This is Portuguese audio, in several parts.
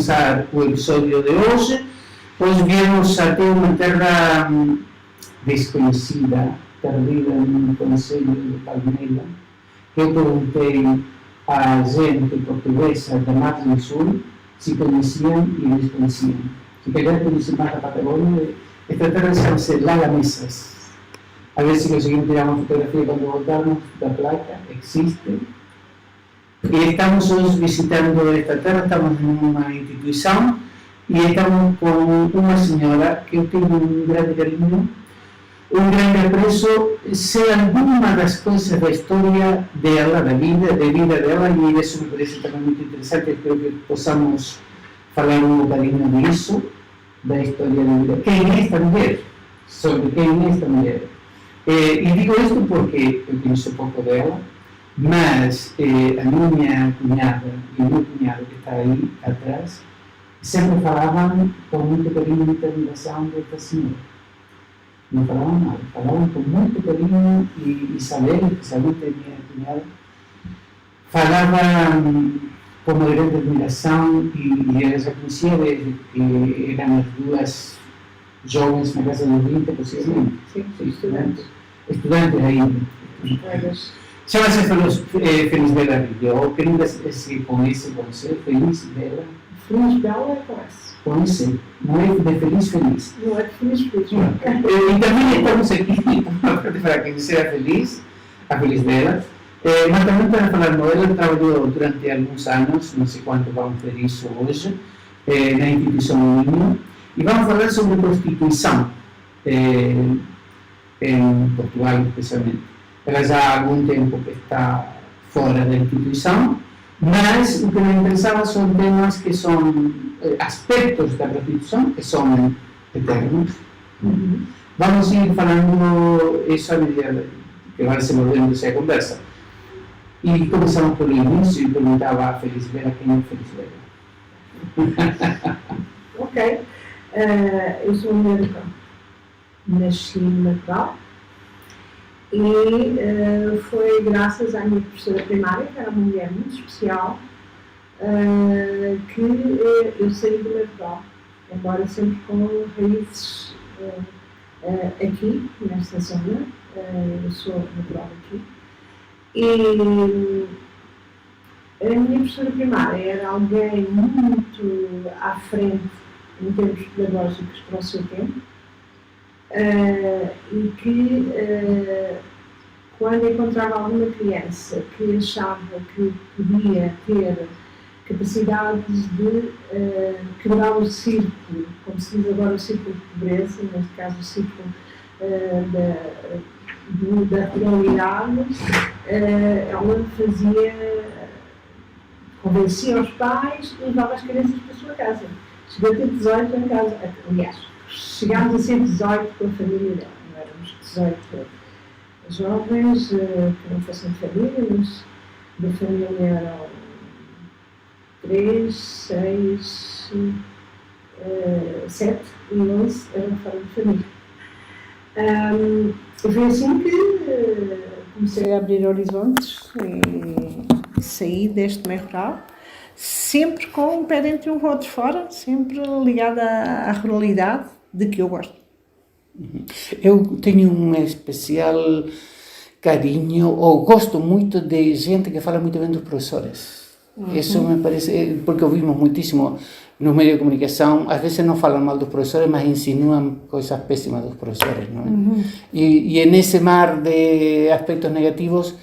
começar o episódio de hoje. Hoje viemos até uma terra desconhecida, perdida no concelho de Palmeira. Eu perguntei à gente portuguesa da Margem do Sul se conheciam e desconheciam. Se querer conhecer mais a Patagônia, esta terra chama-se Lagamesas. A ver se conseguimos tirar uma fotografia quando voltarmos da placa, existe. E estamos hoje visitando esta terra, estamos numa instituição e estamos com uma senhora que eu tenho um grande carinho, um grande apreço, sei alguma das coisas da história dela, da vida dela, e isso me parece também muito interessante. Espero que possamos falar um bocadinho disso, da história da vida. Quem é esta mulher? Sobre quem é esta mulher? E digo isto porque eu conheço pouco dela, mas a minha cunhada e o meu cunhado que está aí atrás sempre falavam com muito carinho e muita admiração desta senhora. Não falavam nada, falavam com muito carinho e Isabel, especialmente a minha cunhada, falava com uma grande admiração e ela já conhecia desde que eram as duas jovens na casa dos 20, possivelmente. Sim, estudantes ainda. Chama-se Feliz Bela Rio. Eu queria se conhece você, Feliz Bela. Feliz Bela é Conhece, não é de Feliz. Não é de Feliz. E também estamos aqui para conhecer a Feliz Bela. Mas também para falar com ela, trabalhou durante alguns anos, não sei quanto vamos ver isso hoje, na instituição Minho. E vamos falar sobre prostituição, em Portugal especialmente. Ela já há algum tempo que está fora da instituição, mas o que me interessava são temas que são aspectos da prostituição que são eternos. Vamos ir falando isso à medida que vai se movendo essa conversa. E começamos pelo início e perguntava a Feliz Bela quem é Feliz Bela. Ok. Eu sou médica, nasci em Natal e foi graças à minha professora primária, que era uma mulher muito especial, que eu saí do Natal, embora sempre com raízes aqui, nesta zona. Eu sou natural aqui. E a minha professora primária era alguém muito à frente em termos pedagógicos para o seu tempo, e que quando encontrava alguma criança que achava que podia ter capacidades de quebrar o círculo, como se diz agora o círculo de pobreza, neste caso o círculo da ruralidade, ela convencia os pais e levava as crianças para a sua casa. Chegou a ter 18 em casa, aliás, chegámos a ser 18 com a família dela, não éramos 18 jovens que não fossem de família, mas da família eram 3, 6, 7 e 11 eram fora de família. Foi assim que comecei a abrir horizontes e saí deste meio rural, sempre com um pé dentro e um outro fora, sempre ligada à ruralidade, de que eu gosto. Eu tenho um especial carinho, ou gosto muito de gente que fala muito bem dos professores. Isso me parece, porque ouvimos muitíssimo nos meios de comunicação, às vezes não falam mal dos professores, mas insinuam coisas péssimas dos professores, não é? E nesse mar de aspectos negativos,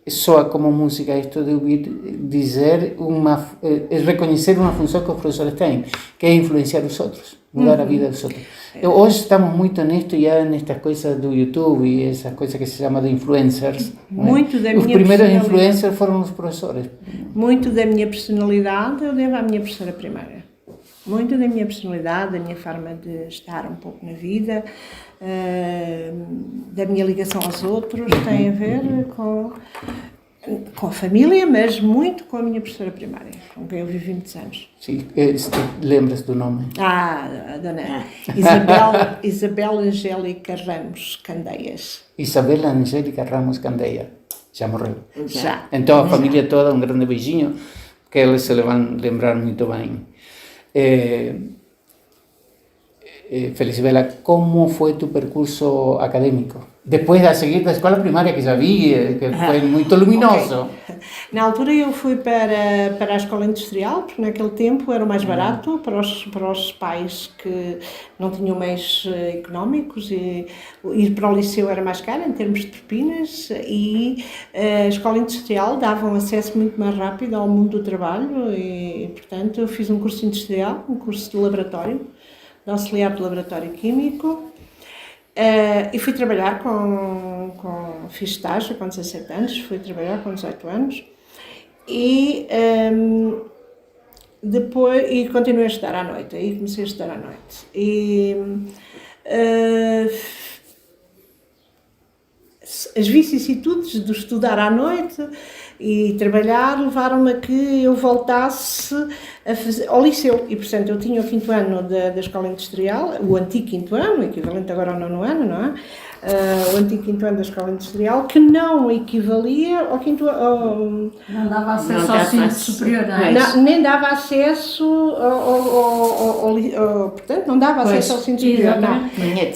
soa como música isto de ouvir dizer reconhecer uma função que os professores têm, que é influenciar os outros, mudar a vida dos outros. Hoje estamos muito nisto, já nestas coisas do YouTube e essas coisas que se chamam de influencers. Muito da minha os primeiros influencers foram os professores. Muito da minha personalidade eu devo à minha professora primária. Muito da minha personalidade, da minha forma de estar um pouco na vida, da minha ligação aos outros, tem a ver com a família, mas muito com a minha professora primária, com quem eu vivi muitos anos. Sim, lembras do nome? A dona Isabel Angélica Ramos Candeias. Isabel Angélica Ramos Candeia, já morreu. Já. Então a família toda, um grande beijinho, que eles se vão lembrar muito bem. Felicibela, ¿cómo fue tu percurso académico? Después de seguir da escola primária, que já vi, que foi muito luminoso. Okay. Na altura eu fui para a escola industrial, porque naquele tempo era o mais barato para os pais que não tinham meios económicos, e ir para o liceu era mais caro em termos de propinas, e a escola industrial dava um acesso muito mais rápido ao mundo do trabalho, e portanto eu fiz um curso industrial, um curso de laboratório, de auxiliar de laboratório químico. E fui trabalhar fiz estágio com 17 anos, fui trabalhar com 18 anos e depois continuei a estudar à noite, aí comecei a estudar à noite. As vicissitudes de estudar à noite e trabalhar levaram-me a que eu voltasse ao liceu, e portanto eu tinha o 5º ano da escola industrial, o antigo 5º ano, equivalente agora ao 9º ano, não é? O antigo 5º ano da escola industrial, que não equivalia ao 5º ano. Não dava acesso ao ensino superior, não é? Nem dava acesso portanto, não dava acesso ao ensino superior, não. Tinha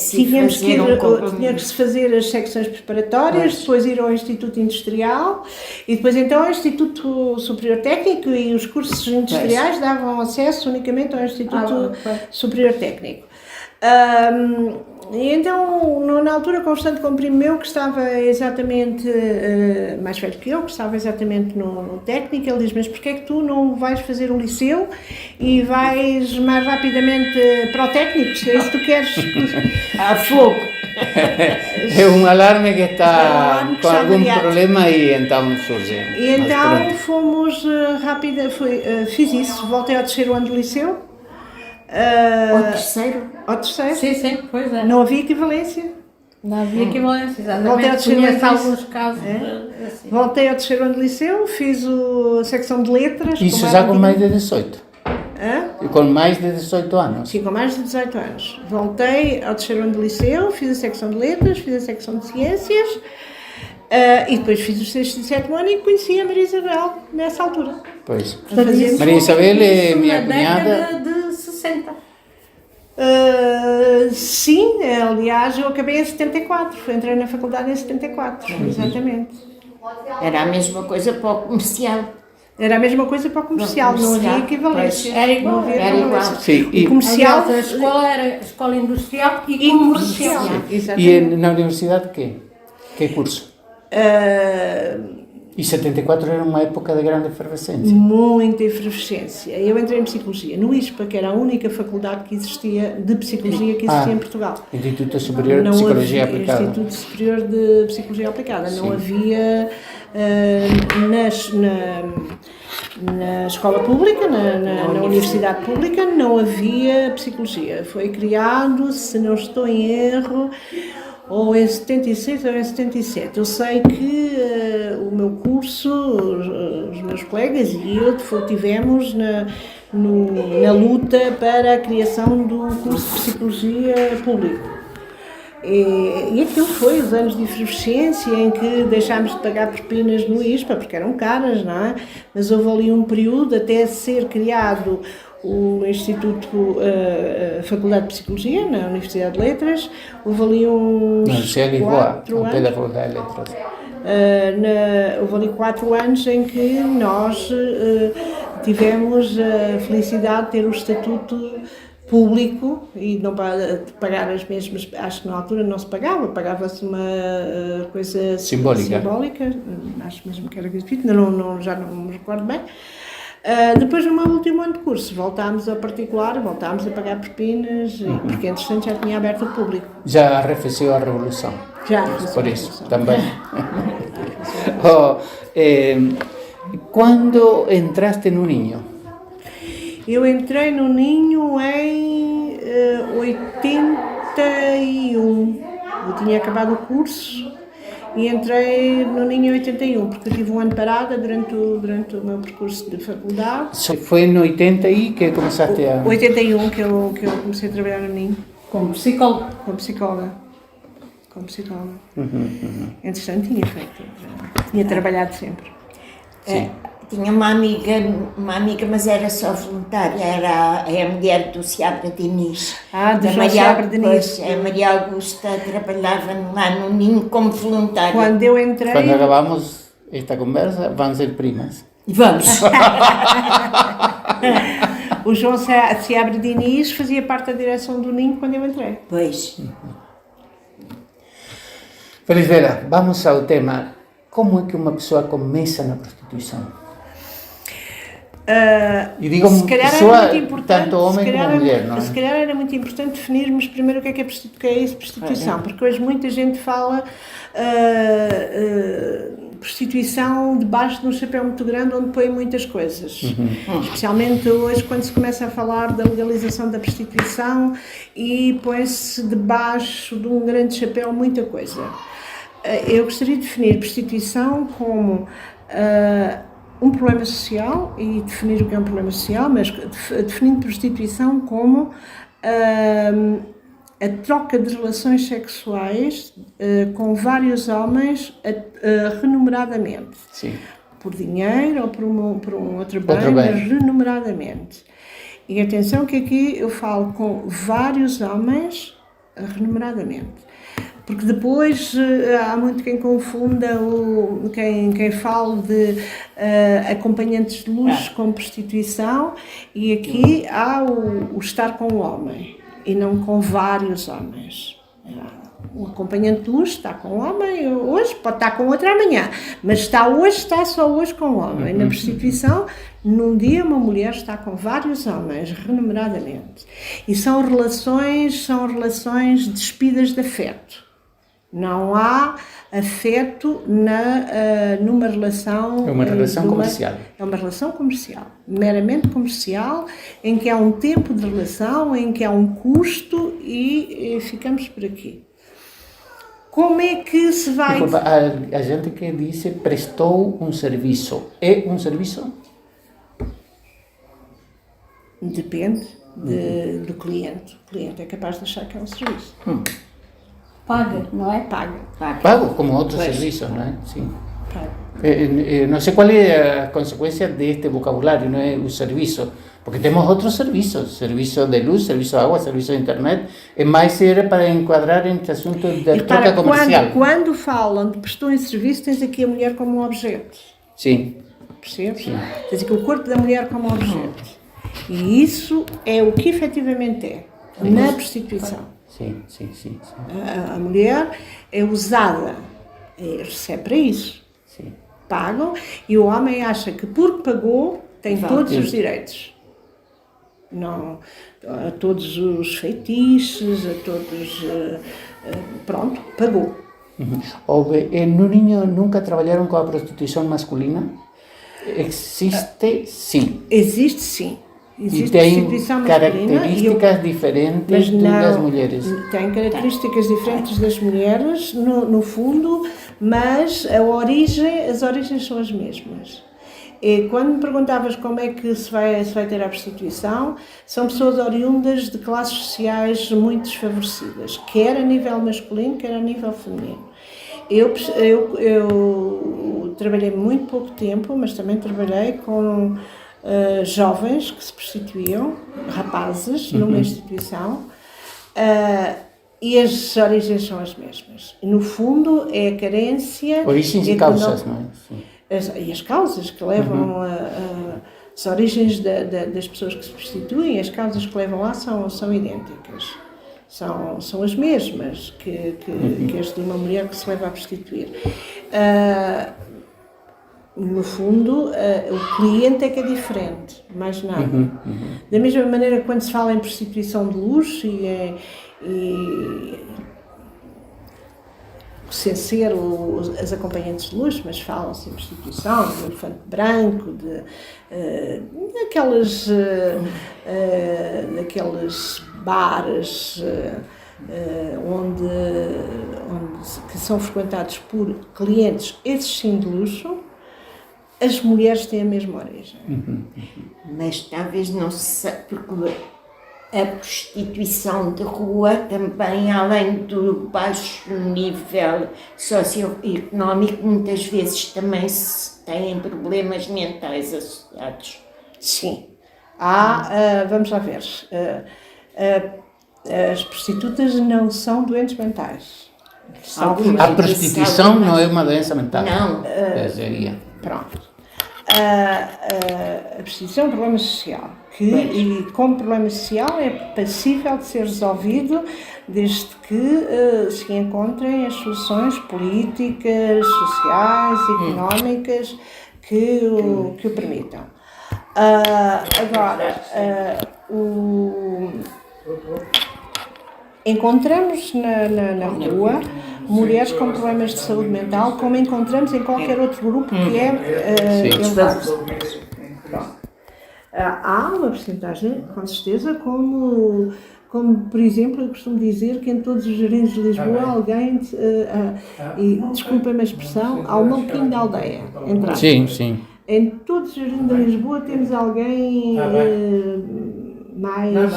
que se fazer as secções preparatórias, depois ir ao Instituto Industrial, e depois então ao Instituto Superior Técnico, e os cursos industriais davam acesso unicamente ao Instituto Superior Técnico. E então, na altura, conversando com um primo meu que estava exatamente mais velho que eu, que estava exatamente no técnico, ele diz: mas porquê é que tu não vais fazer o liceu e vais mais rapidamente para o técnico, se é isso que tu queres? A fogo! É um alarme que está com algum problema e então surge. E então fomos fiz isso, voltei ao 3º ano do liceu. Ao terceiro? Sim, pois é. Não havia equivalência. Não havia equivalência, Voltei ao exatamente. terceiro ano Conheço alguns casos assim. Voltei ao 3º ano do liceu, fiz a secção de letras. Isso já com mais de 18? Hã? Com mais de 18 anos? Sim, com mais de 18 anos. Voltei ao 3º ano do liceu, fiz a secção de letras, fiz a secção de ciências, e depois fiz o 6º e 7º ano e conheci a Maria Isabel nessa altura. Pois. Fazia- Maria Isabel é minha Na cunhada. década de 60. Sim, aliás, eu acabei em 74, entrei na faculdade em 74, exatamente. Era a mesma coisa para o comercial. Era a mesma coisa para o comercial, não havia equivalência. Era igual, Não havia era equivalência. igual. Sim, O comercial Aliás, a escola era escola industrial e comercial. e Exatamente. na universidade quê? Que curso? E 74 era uma época de grande efervescência. Muita efervescência. Eu entrei em Psicologia, no ISPA, que era a única faculdade que existia de Psicologia que existia em Portugal. Instituto Superior de Não Psicologia havia, Aplicada. Instituto Superior de Psicologia Aplicada. Não havia na escola pública, na universidade pública, não havia Psicologia. Foi criado, se não estou em erro, ou em 76 ou em 77. Eu sei que o meu curso, os meus colegas e eu tivemos na luta para a criação do curso de Psicologia Público. E aquilo foi os anos de efervescência em que deixámos de pagar propinas no ISPA, porque eram caras, não é? Mas houve ali um período até ser criado o Instituto, a Faculdade de Psicologia, na Universidade de Letras. Houve ali uns 4 ao pé da anos. Faculdade de Letras. Houve ali 4 anos em que nós tivemos a felicidade de ter o estatuto público e não pagar as mesmas, acho que na altura não se pagava, pagava-se uma coisa Simbólica, acho mesmo que era gratuito, já não me recordo bem. Depois, no meu último ano de curso, voltámos a particular, voltámos a pagar propinas, porque entretanto já tinha aberto o público. Já arrefeceu a Revolução. Já, Por isso, também. Quando entraste no Ninho? Eu entrei no Ninho em 81. Eu tinha acabado o curso e entrei no Ninho em 81, porque eu tive um ano parada durante o meu percurso de faculdade. Foi em 80 aí que começaste a... 81 que eu comecei a trabalhar no Ninho. Como psicólogo. Como psicóloga. Entretanto, tinha trabalhado sempre. tinha uma amiga, mas era só voluntária, é a mulher do Seabra Diniz. Do Da João Seabra Diniz. A Maria Augusta trabalhava lá no Ninho como voluntária. Quando eu entrei... Cuando acabamos esta conversa, van a ser primas. Vamos. O João Seabra Diniz fazia parte da direção do Ninho quando eu entrei. Pois. Felisbela, vamos ao tema. Como é que uma pessoa começa na prostituição? E digo se calhar pessoa, era muito importante, tanto homem como mulher, não é? Se calhar era muito importante definirmos primeiro o que é prostituição, porque hoje muita gente fala prostituição debaixo de um chapéu muito grande onde põe muitas coisas. Especialmente hoje quando se começa a falar da legalização da prostituição e põe-se debaixo de um grande chapéu muita coisa. Eu gostaria de definir prostituição como um problema social e definir o que é um problema social, mas definindo prostituição como a troca de relações sexuais com vários homens remuneradamente. Sim. Por dinheiro ou por um outro bem, mas remuneradamente. E atenção que aqui eu falo com vários homens remuneradamente. Porque depois há muito quem confunda, quem fala de acompanhantes de luxo com prostituição, e aqui há o estar com o homem e não com vários homens. O acompanhante de luxo está com o homem hoje, pode estar com outro amanhã, mas está só hoje com o homem. Na prostituição, num dia uma mulher está com vários homens, remuneradamente. E são relações despidas de afeto. Não há afeto numa relação... É uma relação comercial. É uma relação comercial, meramente comercial, em que há um tempo de relação, em que há um custo e ficamos por aqui. Como é que se vai... Desculpa, a gente que disse prestou um serviço. É um serviço? Depende do cliente. O cliente é capaz de achar que é um serviço. Paga, não é? Paga. Pago como outro serviço, não é? Sim. Paga. No sé cuál es la consecuencia de este vocabulario, no es un servicio, porque tenemos otros servicios, servicio de luz, servicio de agua, servicio de internet, es más era para enquadrar entre asuntos de troca comercial. Quando falam de prestou em serviço, tens aqui a mulher como um objeto. Sim. Percebes? Sim. Tens aqui o corpo da mulher como um objeto. E isso é o que efetivamente é na prostituição. Sim. A mulher é usada, recebe para isso. Sim. Pagam e o homem acha que porque pagou tem todos os direitos. Não, a todos os feitiços, a todos... pronto, pagou. ¿No niños nunca trabajaron con la prostitución masculina? ¿Existe? Sí. Existe sim. E tem características diferentes das mulheres. Tem características diferentes das mulheres, no fundo, mas as origens são as mesmas. E quando me perguntavas como é que se vai ter a prostituição, são pessoas oriundas de classes sociais muito desfavorecidas, quer a nível masculino, quer a nível feminino. Eu trabalhei muito pouco tempo, mas também trabalhei com jovens que se prostituíam, rapazes, numa instituição, e as origens são as mesmas. No fundo, é a carência... Origens e causas, não é? Sim. E as causas que levam as origens das pessoas que se prostituem, as causas que levam lá são idênticas. São as mesmas que as de uma mulher que se leva a prostituir. No fundo, o cliente é que é diferente, mais nada. Da mesma maneira que quando se fala em prostituição de luxo sem ser as acompanhantes de luxo, mas falam-se em prostituição, de elefante branco, daqueles bares que são frequentados por clientes, esses sim de luxo. As mulheres têm a mesma origem. Mas talvez não se sabe, porque a prostituição de rua também, além do baixo nível socioeconómico, muitas vezes também se têm problemas mentais associados. Sim. Vamos lá ver. As prostitutas não são doentes mentais. A prostituição não é uma doença mental. Não. Seria. Pronto. A prostituição é um problema social e como problema social é passível de ser resolvido desde que se encontrem as soluções políticas, sociais, económicas que o permitam. Agora, encontramos na rua mulheres com problemas de saúde mental, como encontramos em qualquer outro grupo que é elevado. Há uma porcentagem, com certeza, como por exemplo, eu costumo dizer que em todos os jardins de Lisboa há alguém, e desculpem-me a expressão, há um maluquinho da aldeia. Sim. Em todos os jardins de Lisboa temos alguém mais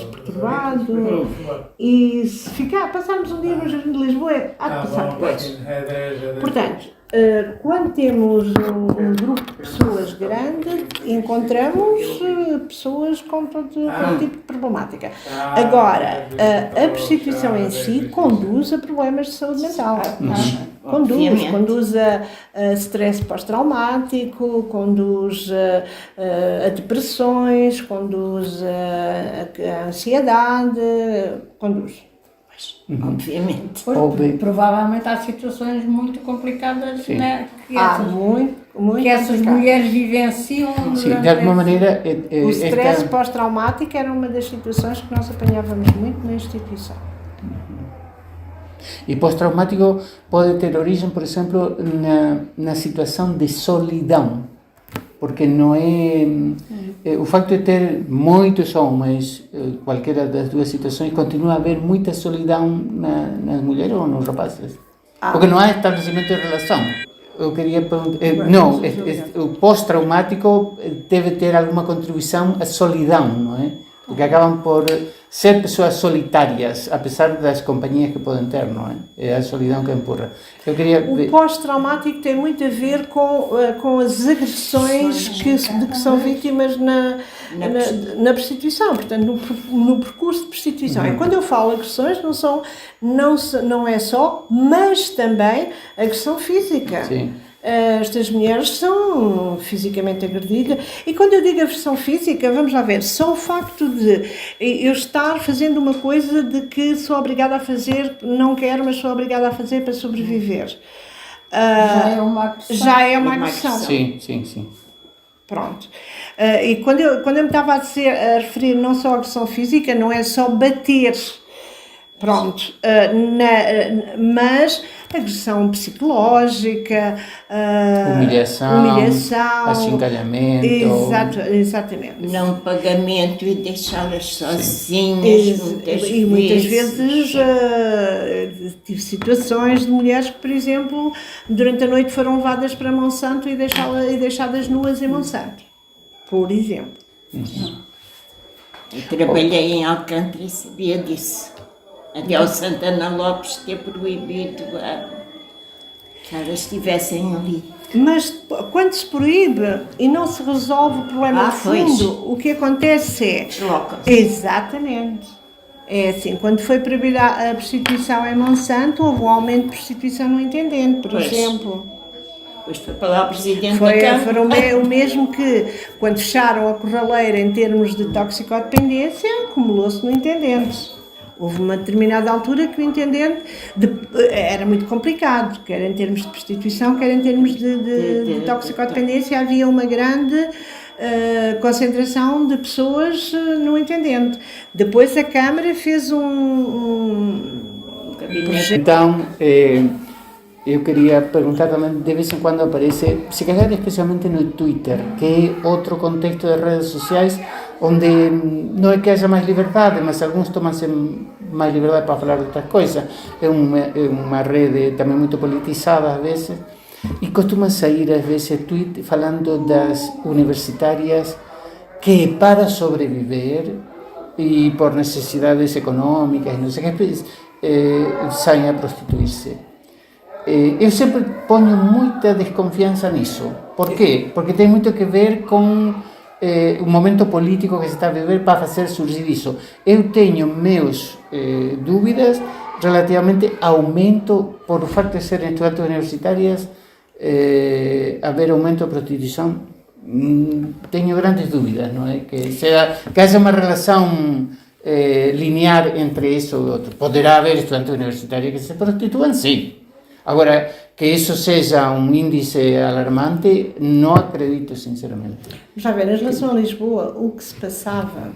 perturbado, e se passarmos um dia no Jardim de Lisboa, há de passar depois. Portanto, quando temos um grupo de pessoas grande, encontramos pessoas com todo tipo de problemática. Agora, a prostituição em si conduz a problemas de saúde mental. Conduz a stress pós-traumático, conduz a depressões, conduz a ansiedade, conduz. Obviamente. Provavelmente há situações muito complicadas, né, muito que essas mulheres vivenciam. Sim, de alguma maneira. O stress pós-traumático era uma das situações que nós apanhávamos muito na instituição. E pós-traumático pode ter origem, por exemplo, na situação de solidão, porque não é o facto de ter muitos homens, qualquer das duas situações, continua a haver muita solidão nas mulheres ou nos rapazes, porque não há estabelecimento de relação. Eu queria perguntar, o pós-traumático deve ter alguma contribuição à solidão, não é? Porque acabam por ser pessoas solitárias, apesar das companhias que podem ter, não é? É a solidão que empurra. O pós-traumático tem muito a ver com as agressões de que são vítimas na prostituição, portanto, no percurso de prostituição. E quando eu falo agressões, não é só, mas também agressão física. Sim. Estas mulheres são fisicamente agredidas, e quando eu digo agressão física, vamos lá ver, só o facto de eu estar fazendo uma coisa de que sou obrigada a fazer, não quero, mas sou obrigada a fazer para sobreviver. Já é uma agressão. Sim. Pronto. E quando eu me estava a referir não só à agressão física, não é só bater. Pronto, mas agressão psicológica, humilhação, achincalhamento, exatamente. Não pagamento e deixá-las sozinhas, muitas vezes tive situações de mulheres que, por exemplo, durante a noite foram levadas para Monsanto e deixadas nuas em Monsanto, por exemplo. Eu trabalhei em Alcântara e sabia disso. Até o Santana Lopes ter proibido que elas estivessem ali. Mas quando se proíbe e não se resolve o problema de fundo, o que acontece é... Desloca-se. Exatamente. É assim, quando foi proibida a prostituição em Monsanto, houve um aumento de prostituição no Intendente, por exemplo. Depois foi para lá o Presidente da Câmara. Foi o mesmo que, quando fecharam a Corraleira em termos de toxicodependência, acumulou-se no Intendente. Houve uma determinada altura que o Intendente era muito complicado, quer em termos de prostituição, quer em termos de toxicodependência, havia uma grande concentração de pessoas no Intendente. Depois a Câmara fez um gabinete. Então, eu queria perguntar também, de vez em quando aparece, se calhar especialmente no Twitter, que é outro contexto de redes sociais, onde não é que haja mais liberdade, mas alguns tomam-se mais liberdade para falar de outras coisas. É uma rede também muito politizada às vezes, e costuma sair às vezes tweet falando das universitárias que para sobreviver e por necessidades econômicas, não sei o que, saem a prostituir-se. Eu sempre ponho muita desconfiança nisso. Por quê? Porque tem muito a ver com o momento político que se está a viver para fazer surgir isso. Eu tenho meus dúvidas relativamente ao aumento, por o facto de serem estudantes universitárias, haver aumento da prostituição. Tenho grandes dúvidas, não é? Que haja uma relação linear entre isso e outro. Poderá haver estudantes universitários que se prostituam, sim. Agora, que isso seja um índice alarmante, não acredito, sinceramente. Já ver, em relação a Lisboa, o que se passava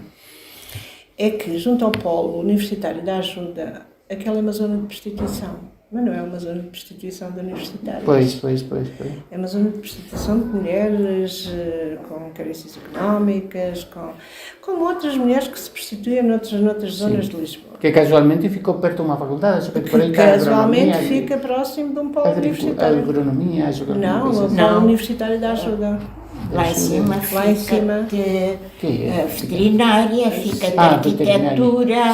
é que, junto ao Polo Universitário da Ajuda, aquela é uma zona de prostituição. Mas não é uma zona de prostituição de universitários. Pois. É uma zona de prostituição de mulheres com carências económicas, como outras mulheres que se prostituem noutras zonas de Lisboa. Que casualmente ficou perto de uma faculdade, Que casualmente fica próximo de um polo universitário. Agronomia, Não, o polo universitário da Ajuda. Lá em cima fica de veterinária, fica de arquitetura,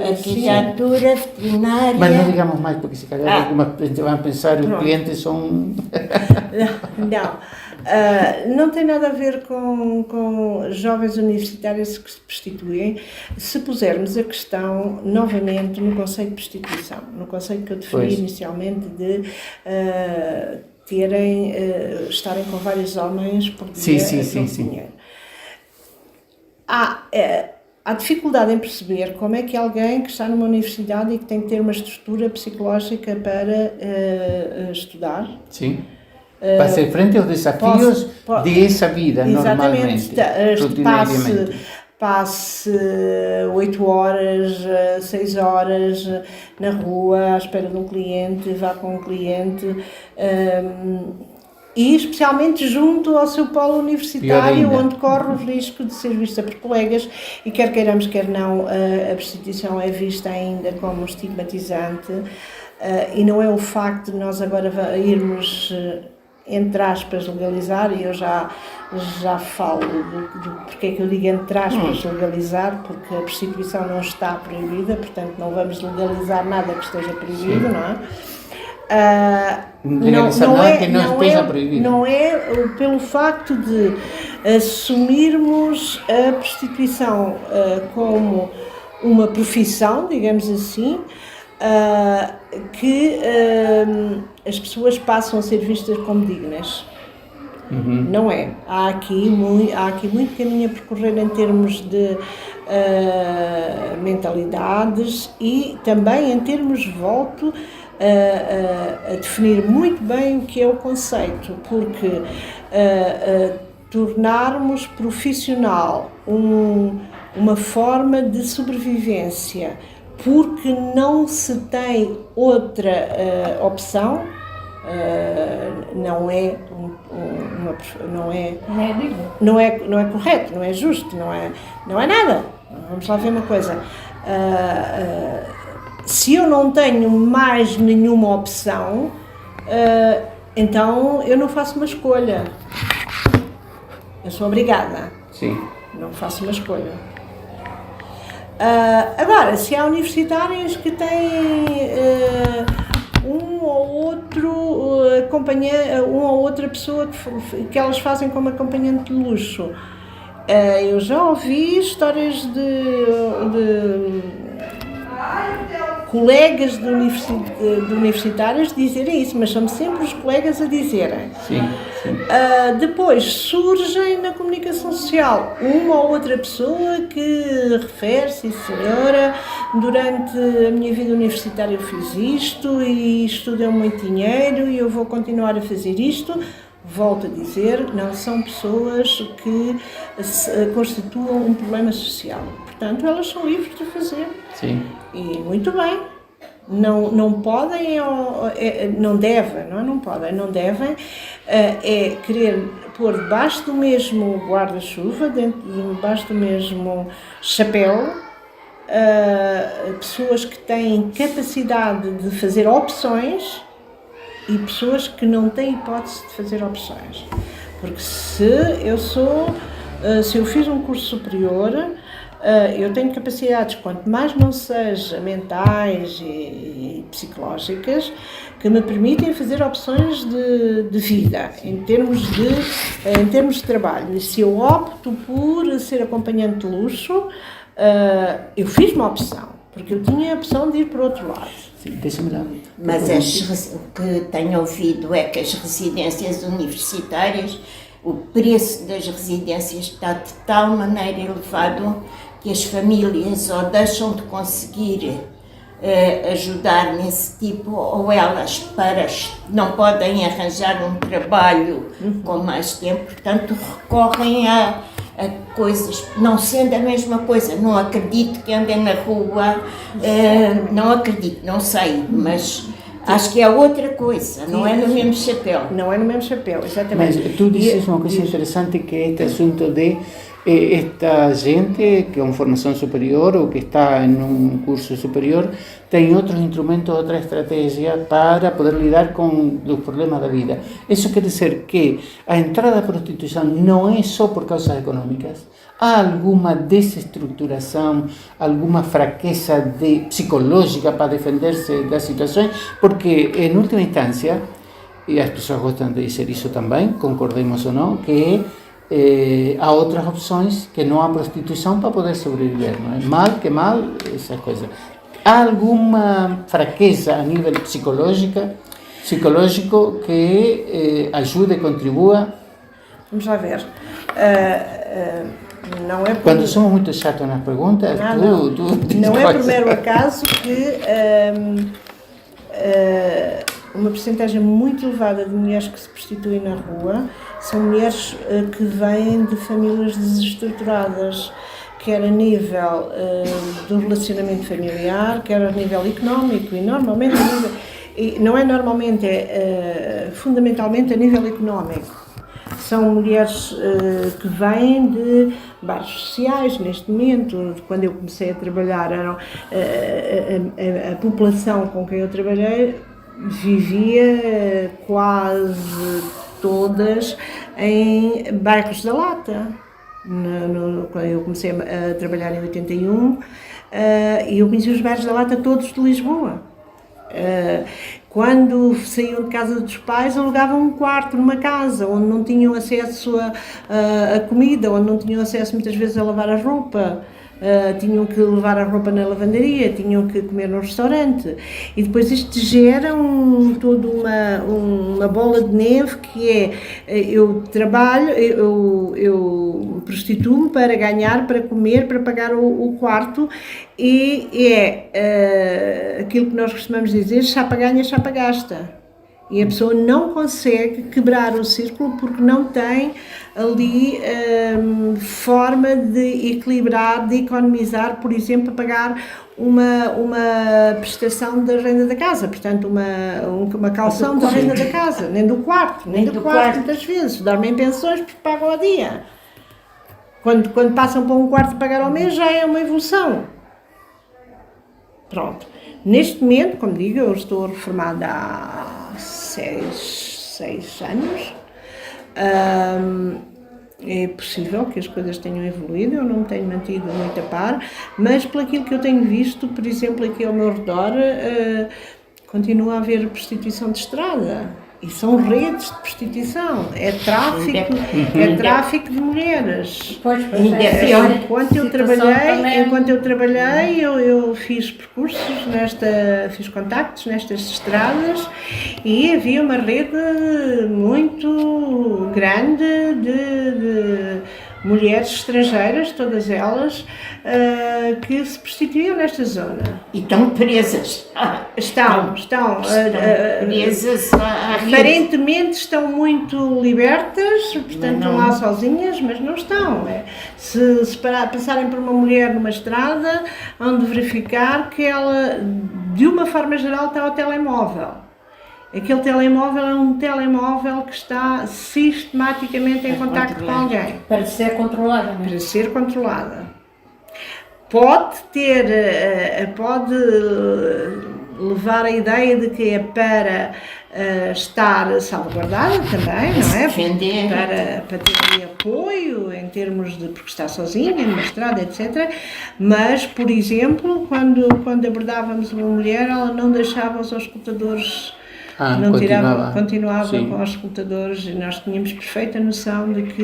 arquitetura, veterinária. Mas não digamos mais, porque se calhar algumas pessoas vão pensar que os clientes são... Não tem nada a ver com jovens universitários que se prostituem, se pusermos a questão novamente no conceito de prostituição, no conceito que eu defini inicialmente de estarem com vários homens por dia dinheiro. Há dificuldade em perceber como é que alguém que está numa universidade e que tem que ter uma estrutura psicológica para estudar. Sim. Para ser frente aos desafios dessa vida, normalmente, rutinariamente. Passe 8 horas, 6 horas na rua à espera de um cliente, vá com um cliente, e especialmente junto ao seu polo universitário, onde corre o risco de ser vista por colegas, e quer queiramos, quer não, a prostituição é vista ainda como estigmatizante, e não é o facto de nós agora irmos, entre aspas, legalizar, e eu já falo do porque é que eu digo entre aspas legalizar, porque a prostituição não está proibida, portanto não vamos legalizar nada que esteja proibido, não é? Não é pelo facto de assumirmos a prostituição como uma profissão, digamos assim, que as pessoas passam a ser vistas como dignas. Não é. Há aqui muito caminho a percorrer em termos de mentalidades e também em termos, volto a definir muito bem o que é o conceito, porque tornarmos profissional uma forma de sobrevivência porque não se tem outra opção, não é correto, não é justo, não é nada. Vamos lá ver uma coisa. Se eu não tenho mais nenhuma opção, então eu não faço uma escolha. Eu sou obrigada. Sim. Não faço uma escolha. Agora, se há universitários que têm um ou outra pessoa que elas fazem como acompanhante de luxo, eu já ouvi histórias de colegas de universitários dizerem isso, mas são sempre os colegas a dizerem. Sim. Depois surgem na comunicação social uma ou outra pessoa que refere: sim senhora, durante a minha vida universitária eu fiz isto e isto deu muito dinheiro e eu vou continuar a fazer isto. Volto a dizer, não são pessoas que constituam um problema social. Portanto, elas são livres de fazer. Sim. E muito bem. Não podem, não devem querer pôr debaixo do mesmo guarda-chuva, debaixo do mesmo chapéu, pessoas que têm capacidade de fazer opções e pessoas que não têm hipótese de fazer opções. Porque se eu fiz um curso superior, eu tenho capacidades, quanto mais não seja mentais e psicológicas, que me permitem fazer opções de vida, em termos de trabalho. E se eu opto por ser acompanhante de luxo, eu fiz uma opção, porque eu tinha a opção de ir para o outro lado. Sim, deixa-me dar. Mas o que tenho ouvido é que as residências universitárias, o preço das residências está de tal maneira elevado que as famílias ou deixam de conseguir ajudar nesse tipo, ou elas não podem arranjar um trabalho com mais tempo, portanto recorrem a coisas, não sendo a mesma coisa. Não acredito que andem na rua, não acredito, não sei, mas acho que é outra coisa, não é no mesmo chapéu. Não é no mesmo chapéu, exatamente. Mas tu dizes uma coisa interessante, que é este assunto de esta gente que é uma formação superior ou que está em um curso superior tem outros instrumentos, outra estratégia para poder lidar com os problemas da vida. Isso quer dizer que a entrada à prostituição não é só por causas econômicas. Há alguma desestruturação, alguma fraqueza psicológica para defender-se das situações, porque, em última instância, e as pessoas gostam de dizer isso também, concordemos ou não, que há outras opções que não há prostituição para poder sobreviver, não é? Mal que mal, essa coisa. Há alguma fraqueza a nível psicológico que ajude e contribua? Vamos lá ver. Não é Quando somos muito chatos nas perguntas, não é por mero acaso que uma percentagem muito elevada de mulheres que se prostituem na rua são mulheres que vêm de famílias desestruturadas, quer a nível do relacionamento familiar, quer a nível económico, e normalmente, é fundamentalmente a nível económico. São mulheres que vêm de bairros sociais. Neste momento, quando eu comecei a trabalhar, a população com quem eu trabalhei vivia quase todas em bairros da Lata. Quando eu comecei a trabalhar em 81, e eu conheci os bairros da Lata todos de Lisboa. Quando saíam de casa dos pais, alugavam um quarto numa casa onde não tinham acesso a comida, onde não tinham acesso muitas vezes a lavar a roupa. Tinham que levar a roupa na lavandaria, tinham que comer no restaurante, e depois isto gera toda uma bola de neve, que é, eu trabalho, eu prostituo-me para ganhar, para comer, para pagar o quarto, e é aquilo que nós costumamos dizer: chapa ganha, chapa gasta. E a pessoa não consegue quebrar o círculo porque não tem ali forma de equilibrar, de economizar, por exemplo, para pagar uma prestação da renda da casa, portanto uma calção da renda da casa, nem do quarto, muitas vezes, dormem em pensões porque pagam ao dia. Quando passam para um quarto a pagar ao mês, já é uma evolução. Pronto. Neste momento, como digo, eu estou reformada há 6 anos. É possível que as coisas tenham evoluído, eu não me tenho mantido muito a par, mas pelo aquilo que eu tenho visto, por exemplo, aqui ao meu redor, continua a haver prostituição de estrada. E são redes de prostituição, é tráfico de mulheres. Enquanto eu trabalhei, eu fiz percursos, fiz contactos nestas estradas, e havia uma rede muito grande de mulheres estrangeiras, todas elas, que se prostituíam nesta zona. E estão presas. Estão presas. Aparentemente estão muito libertas, portanto estão lá sozinhas, mas não estão. Se passarem por uma mulher numa estrada, hão de verificar que ela, de uma forma geral, está ao telemóvel. Aquele telemóvel é um telemóvel que está sistematicamente em contacto com alguém. Para ser controlada. Para ser controlada. Pode levar a ideia de que é para estar salvaguardada também, não é? Defender. Para ter ali apoio em termos de, porque está sozinha, numa estrada, etc. Mas, por exemplo, quando abordávamos uma mulher, ela não deixava os auscultadores, não tirava, continuava Sim. com os auscultadores, e nós tínhamos perfeita noção de que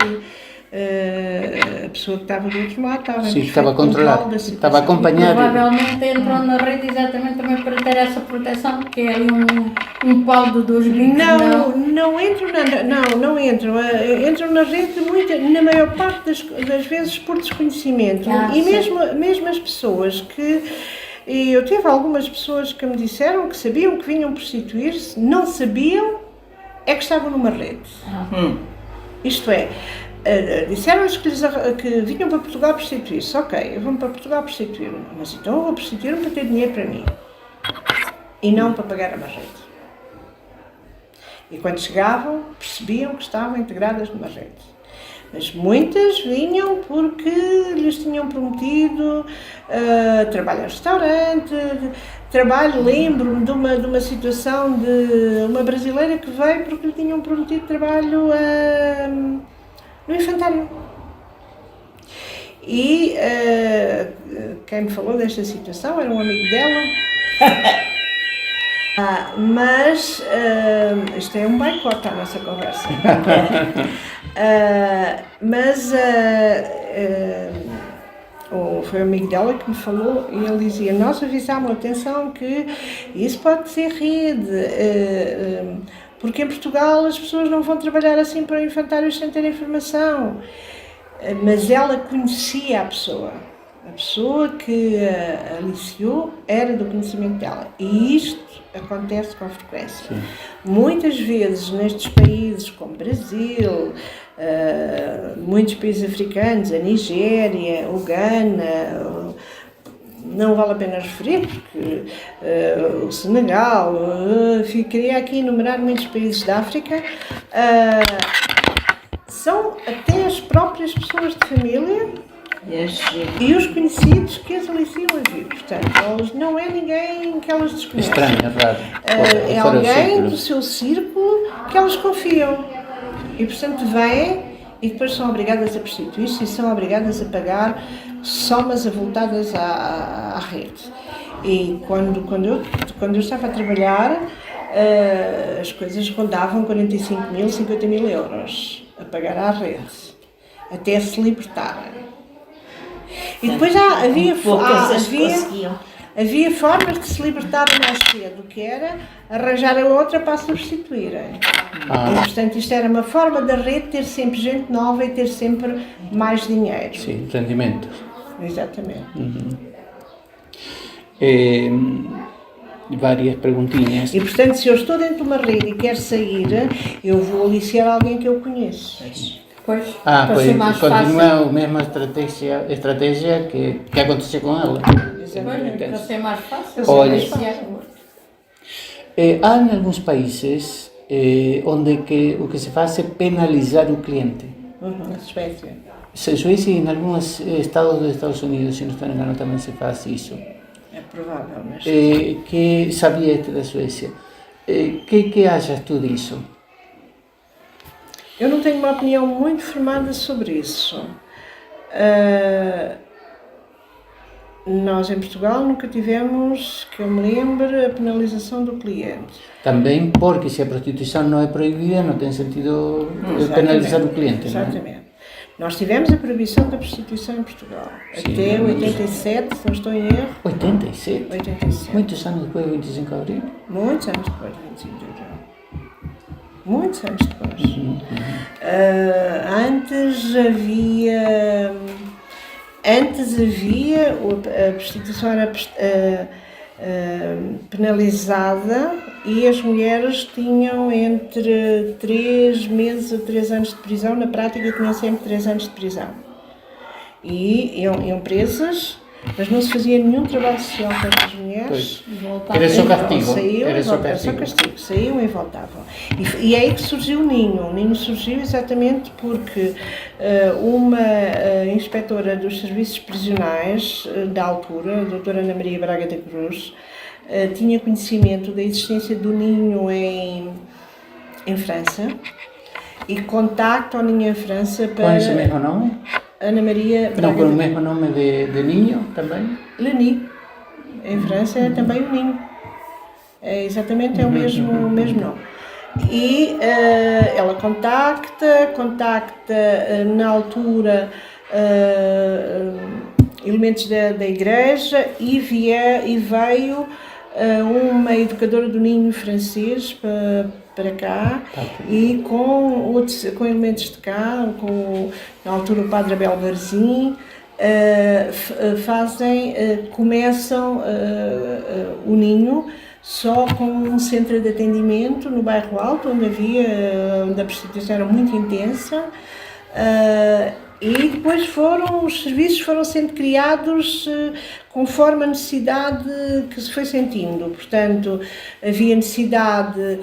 a pessoa que estava do outro lado estava em Sim, perfeito estava controlada, controle da estava situação. acompanhada. Provavelmente entram na rede exatamente também para ter essa proteção, porque é ali um pau dos gritos. Não entram, não entram. Entram na rede na maior parte das vezes por desconhecimento. E mesmo as pessoas que... E eu tive algumas pessoas que me disseram que sabiam que vinham prostituir-se, não sabiam é que estavam numa rede. Isto é, disseram-lhes que vinham para Portugal prostituir-se. Ok, eu vou para Portugal prostituir-me, mas então eu vou prostituir-me para ter dinheiro para mim e não para pagar a uma rede. E quando chegavam, percebiam que estavam integradas numa rede. Mas muitas vinham porque lhes tinham prometido trabalho em restaurante, trabalho, lembro-me de uma situação de uma brasileira que veio porque lhe tinham prometido trabalho no infantário. E quem me falou desta situação era um amigo dela. Mas isto é um boicote à nossa conversa. Foi um amigo dela que me falou e ele dizia: nós avisámos, atenção, que isso pode ser rede, porque em Portugal as pessoas não vão trabalhar assim para infantários sem ter informação. Mas ela conhecia a pessoa que a aliciou era do conhecimento dela, e isto acontece com frequência. Sim. Muitas vezes nestes países como Brasil, muitos países africanos, a Nigéria, o Ghana, não vale a pena referir, porque o Senegal, queria aqui enumerar muitos países da África, são até as próprias pessoas de família e os conhecidos que as aliciam a vir. Portanto, eles não é ninguém que elas desconhecem. Estranho, é raro. É alguém do seu círculo que elas confiam. E, portanto, vêm e depois são obrigadas a prostituir-se e são obrigadas a pagar somas avultadas à rede. E quando eu estava a trabalhar, as coisas rondavam 45 mil, 50 mil euros a pagar à rede, até se libertarem. E depois havia formas de se libertarem mais cedo, que era arranjar a outra para substituírem. E, portanto, isto era uma forma da rede ter sempre gente nova e ter sempre mais dinheiro. Sim, rendimentos. Exatamente. Várias perguntinhas. E, portanto, se eu estou dentro de uma rede e quero sair, eu vou aliciar alguém que eu conheço. Pois, pois continua a mesma estratégia que aconteceu com ela. Exatamente. Para ser mais fácil. Olha, há em alguns países onde o que se faz é penalizar o cliente. Suécia e em alguns estados dos Estados Unidos, se não estou enganado, também se faz isso. É provável, mas... que sabia da Suécia. Que achas tu disso? Eu não tenho uma opinião muito formada sobre isso. Nós em Portugal nunca tivemos, que eu me lembre, a penalização do cliente. Também porque se a prostituição não é proibida, não tem sentido penalizar o cliente. Exatamente. Não é? Nós tivemos a proibição da prostituição em Portugal, até 87, se não estou em erro. 87? 87. Muitos anos depois do 25 de Abril? Muitos anos depois do 25 de Abril. Muitos anos depois. Antes havia a prostituição era penalizada e as mulheres tinham entre 3 meses a 3 anos de prisão, na prática tinham sempre 3 anos de prisão. E iam presas, mas não se fazia nenhum trabalho social para as mulheres. Era só castigo. Era só castigo. Saíam e voltavam. E é aí que surgiu o Ninho. O Ninho surgiu exatamente porque uma inspetora dos serviços prisionais da altura, a doutora Ana Maria Braga da Cruz, tinha conhecimento da existência do ninho em França e contacto ao ninho em França Com para esse mesmo nome? Ana Maria Não, Braga com o mesmo nome de ninho também? Leni. Em França é também o ninho. É exatamente o mesmo nome. E ela contacta na altura elementos da igreja e veio uma educadora do ninho francês para cá e com elementos de cá, na altura o padre Abel Barzin, começam o ninho só com um centro de atendimento no bairro Alto, onde a prostituição era muito intensa, e depois os serviços foram sendo criados conforme a necessidade que se foi sentindo. Portanto, havia necessidade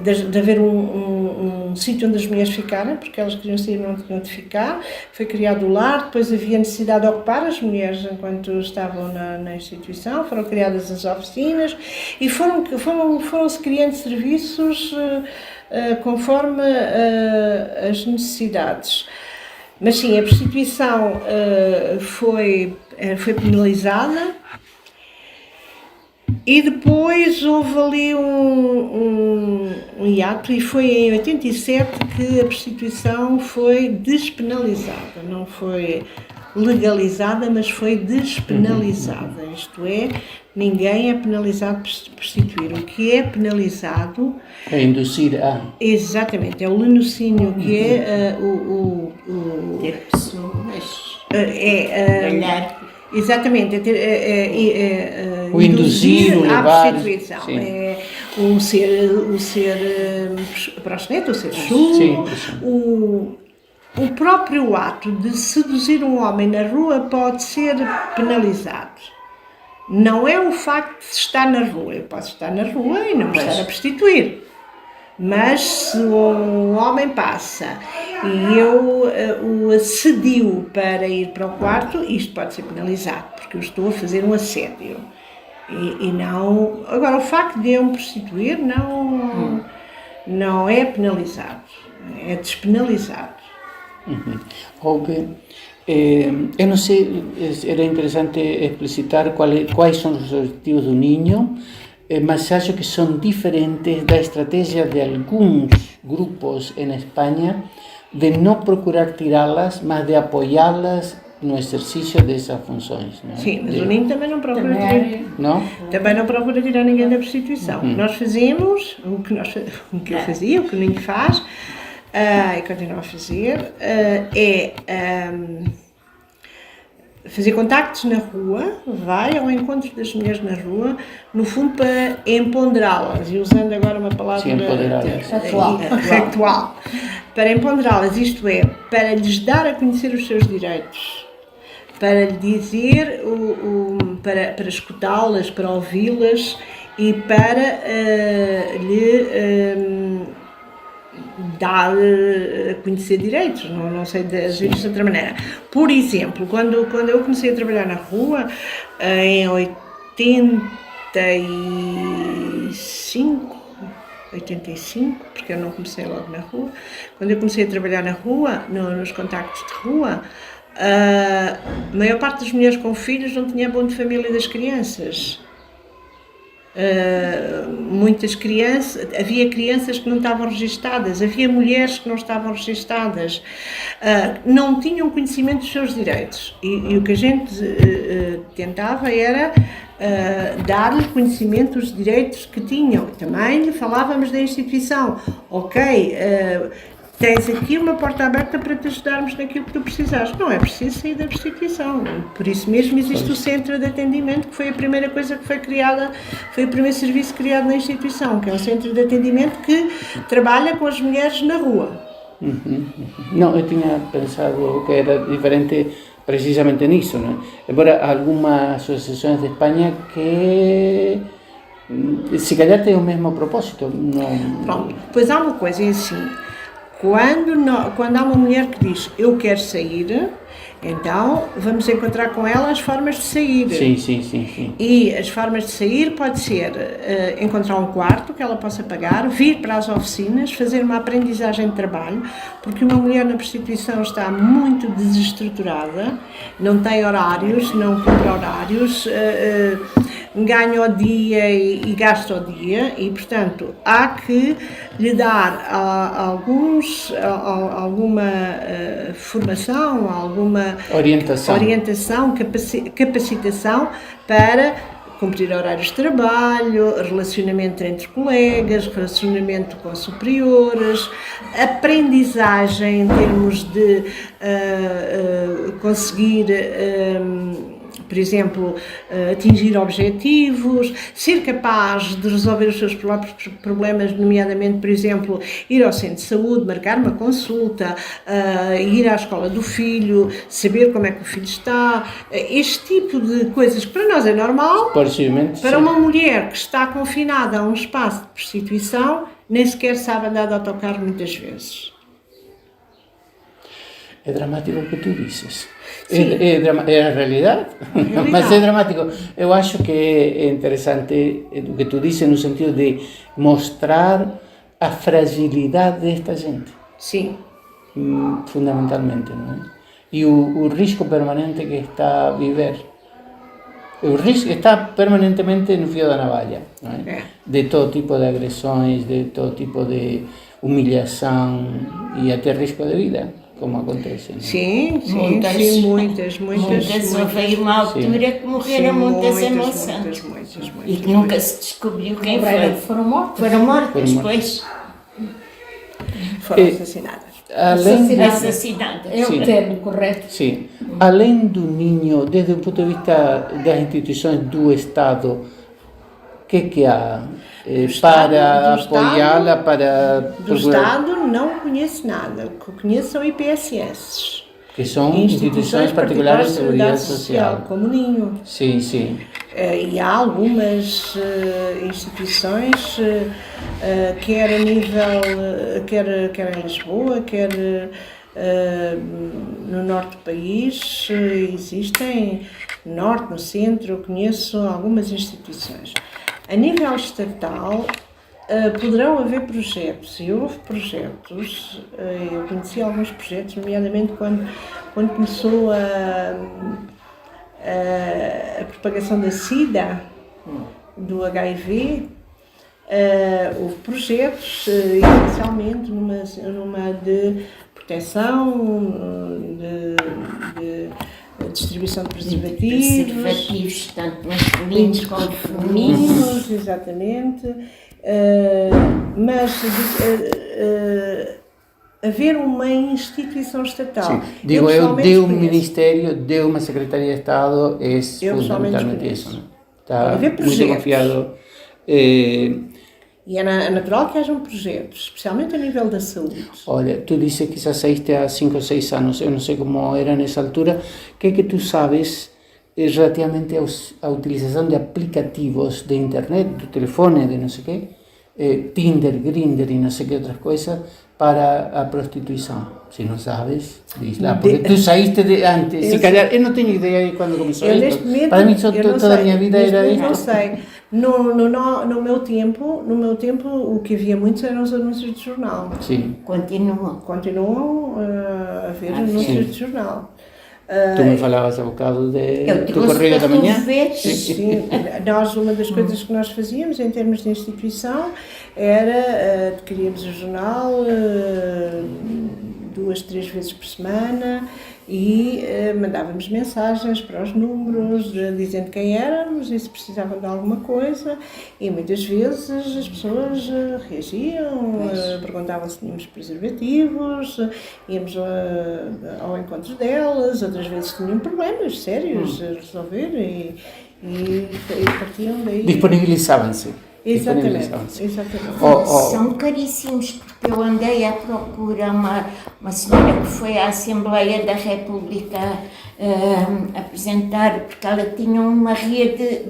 de haver um sítio onde as mulheres ficaram, porque elas queriam sair e não tinham de ficar. Foi criado o lar, depois havia necessidade de ocupar as mulheres enquanto estavam na instituição, foram criadas as oficinas e foram-se criando serviços conforme as necessidades. Mas sim, a prostituição foi penalizada. E depois houve ali um hiato e foi em 87 que a prostituição foi despenalizada, não foi legalizada, mas foi despenalizada, isto é, ninguém é penalizado por prostituir. O que é penalizado É induzir a... Exatamente, é o lenocínio, que é Ter pessoas, olhar. Exatamente, o induzir, o levar, à prostituição. sim. É o ser proxeneta, o ser chulo, Sim. o próprio ato de seduzir um homem na rua pode ser penalizado. Não é o facto de estar na rua, eu posso estar na rua e não estar a prostituir. Mas se um homem passa e eu o assedio para ir para o quarto, isto pode ser penalizado, porque eu estou a fazer um assédio. E não... Agora, o facto de eu me prostituir não é penalizado, é despenalizado. Ok. Eu não sei, era interessante explicitar quais são os objetivos do ninho, mas acho que são diferentes da estratégia de alguns grupos em Espanha de não procurar tirá-las, mas de apoiá-las no exercício dessas funções. Não é? Sim, mas o ninho também não procura Também não procura tirar ninguém da prostituição. O que nós fazemos, o que eu fazia, o que o ninho faz, e continua a fazer, é fazer contactos na rua, vai ao encontro das mulheres na rua, no fundo para empoderá-las, e usando agora uma palavra atual, para empoderá-las, isto é, para lhes dar a conhecer os seus direitos, para lhe dizer, para escutá-las, para ouvi-las e para lhe dar a conhecer direitos, não sei dizer de outra maneira. Por exemplo, quando eu comecei a trabalhar na rua, em 85, porque eu não comecei logo na rua, quando eu comecei a trabalhar na rua, nos contactos de rua, a maior parte das mulheres com filhos não tinha abono de família das crianças. Muitas crianças, havia crianças que não estavam registadas, havia mulheres que não estavam registadas, não tinham conhecimento dos seus direitos e o que a gente tentava era dar-lhe conhecimento dos direitos que tinham. Também lhe falávamos da instituição, tens aqui uma porta aberta para te ajudarmos naquilo que tu precisares. Não é preciso sair da prostituição. Por isso mesmo existe o centro de atendimento, que foi a primeira coisa que foi criada, foi o primeiro serviço criado na instituição, que é um centro de atendimento que trabalha com as mulheres na rua. Não, eu tinha pensado que era diferente precisamente nisso, não é? Embora algumas associações de Espanha que se calhar têm o mesmo propósito. Não... Pronto, pois há uma coisa assim. Quando há uma mulher que diz eu quero sair, então vamos encontrar com ela as formas de sair. Sim. E as formas de sair pode ser encontrar um quarto que ela possa pagar, vir para as oficinas, fazer uma aprendizagem de trabalho, porque uma mulher na prostituição está muito desestruturada, não tem horários, não cumpre horários, ganha o dia e gasta o dia e, portanto, há que lhe dar alguma formação, alguma orientação, capacitação para cumprir horários de trabalho, relacionamento entre colegas, relacionamento com superiores, aprendizagem em termos de conseguir, por exemplo, atingir objetivos, ser capaz de resolver os seus próprios problemas, nomeadamente, por exemplo, ir ao centro de saúde, marcar uma consulta, ir à escola do filho, saber como é que o filho está, este tipo de coisas que para nós é normal, para uma mulher que está confinada a um espaço de prostituição, nem sequer sabe andar de autocarro muitas vezes. É dramático o que tu dizes. É a realidade, mas é dramático. Eu acho que é interessante o que tu dizes no sentido de mostrar a fragilidade desta gente. Sim. Fundamentalmente, não é? E o risco permanente que está a viver. O risco está permanentemente no fio da navalha, não é? De todo tipo de agressões, de todo tipo de humilhação e até risco de vida, como acontece. Não? Sim, muitas. Houve aí uma altura que morreram muitas em Monsanto e que nunca se descobriu quem foi. Foram mortos. Foram mortas, pois. Foram assassinadas. Assassinadas. É o termo correto. Sim. Além do ninho, desde o ponto de vista das instituições do Estado, o que há para apoiá-la, para do Estado não conheço nada. O que conheço são IPSS. Que são instituições particulares de seguridade social. Como o Ninho. Sim. E há algumas instituições, quer a nível, quer em Lisboa, quer no norte do país, existem, no norte, no centro, eu conheço algumas instituições. A nível estatal, poderão haver projetos, e houve projetos, eu conheci alguns projetos, nomeadamente quando começou a propagação da SIDA, do HIV, houve projetos, inicialmente numa de proteção, de distribuição de preservativos, tanto masculinos como femininos. Exatamente, mas haver uma instituição estatal. Sim. Digo, eu de um ministério, de uma secretaria de Estado, é fundamentalmente isso. Não? Está muito confiado. E é natural que hajam projetos, especialmente a nível da saúde. Olha, tu disse que já saíste há 5 ou 6 anos, eu não sei como era nessa altura. O que é que tu sabes relativamente à utilização de aplicativos de internet, do telefone, de não sei o quê, Tinder, Grindr e não sei o que outras coisas, para a prostituição? Se não sabes, diz lá, porque tu saíste de antes, se calhar, eu não tenho ideia de quando começou isto. Para mim toda a minha vida era isto. Não sei. No meu tempo, o que havia muitos eram os anúncios de jornal. Sim. Continuam a haver anúncios de jornal. Tu me falavas há bocado do Correio da Manhã. Sim, uma das coisas que nós fazíamos em termos de instituição era adquiríamos o jornal 2, 3 vezes por semana e mandávamos mensagens para os números dizendo quem éramos e se precisavam de alguma coisa, e muitas vezes as pessoas reagiam, perguntavam se tínhamos preservativos, íamos ao encontro delas, outras vezes tinham problemas sérios a resolver e partiam daí. Disponibilizavam-se. Exatamente. São caríssimos, porque eu andei à procura uma senhora que foi à Assembleia da República apresentar, porque ela tinha uma rede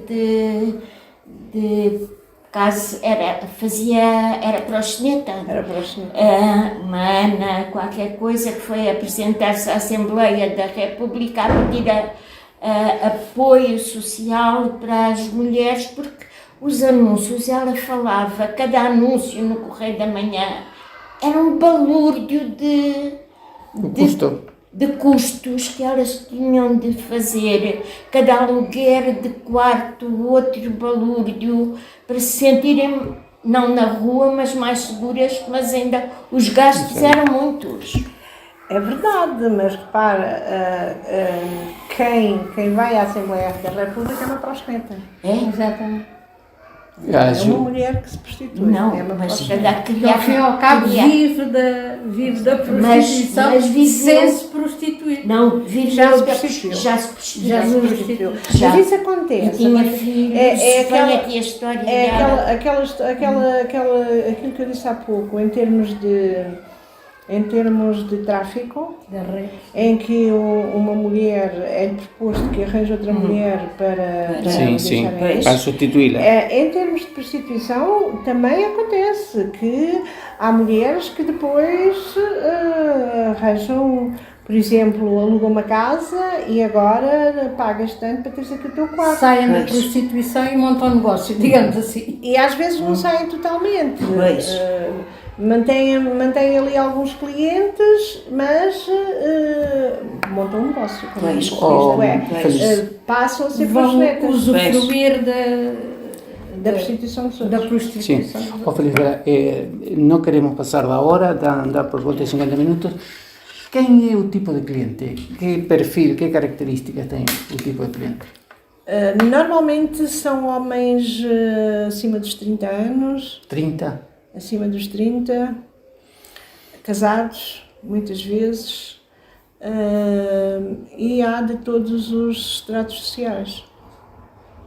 de caso era proxeneta. Era próximo. Uma Ana, qualquer coisa, que foi apresentar-se à Assembleia da República a pedir apoio social para as mulheres, porque os anúncios, ela falava, cada anúncio no Correio da Manhã era um balúrdio de custos que elas tinham de fazer, cada aluguer de quarto, outro balúrdio, para se sentirem, não na rua, mas mais seguras, mas ainda os gastos eram muitos. É verdade, mas repara, quem vai à Assembleia da República é uma proxeneta. Exatamente. É uma mulher que se prostitui. Não, é uma mas proxeneta. calhar Ao fim e ao cabo, vive da prostituição mas vive sem se prostituir. Não, vive Já se da- prostituiu. já se prostituiu. Já se prostituiu. Mas isso acontece. E tinha filhos, É vem aquela- aqui a história É dela. aquilo que eu disse há pouco, em termos de tráfico, Da rede. em que uma mulher é proposto que arranja outra mulher para Sim, sim, deixarem- para substituí-la. Em termos de prostituição, também acontece que há mulheres que depois arranjam, por exemplo, alugam uma casa e agora pagas tanto para teres aqui o teu quarto. Saem da prostituição e montam um negócio, digamos assim. E às vezes não saem totalmente. Pois. Mantêm ali alguns clientes, mas montam um negócio. Como Pois. isto é, Pois. passam a ser Vão proxenetas usufruir da prostituição de Sim. prostituição. Oh, Felipe, não queremos passar da hora, dá por volta de 50 minutos. Quem é o tipo de cliente? Que perfil, que características tem o tipo de cliente? Normalmente são homens acima dos 30 anos, 30? acima dos 30, casados, muitas vezes, e há de todos os estratos sociais.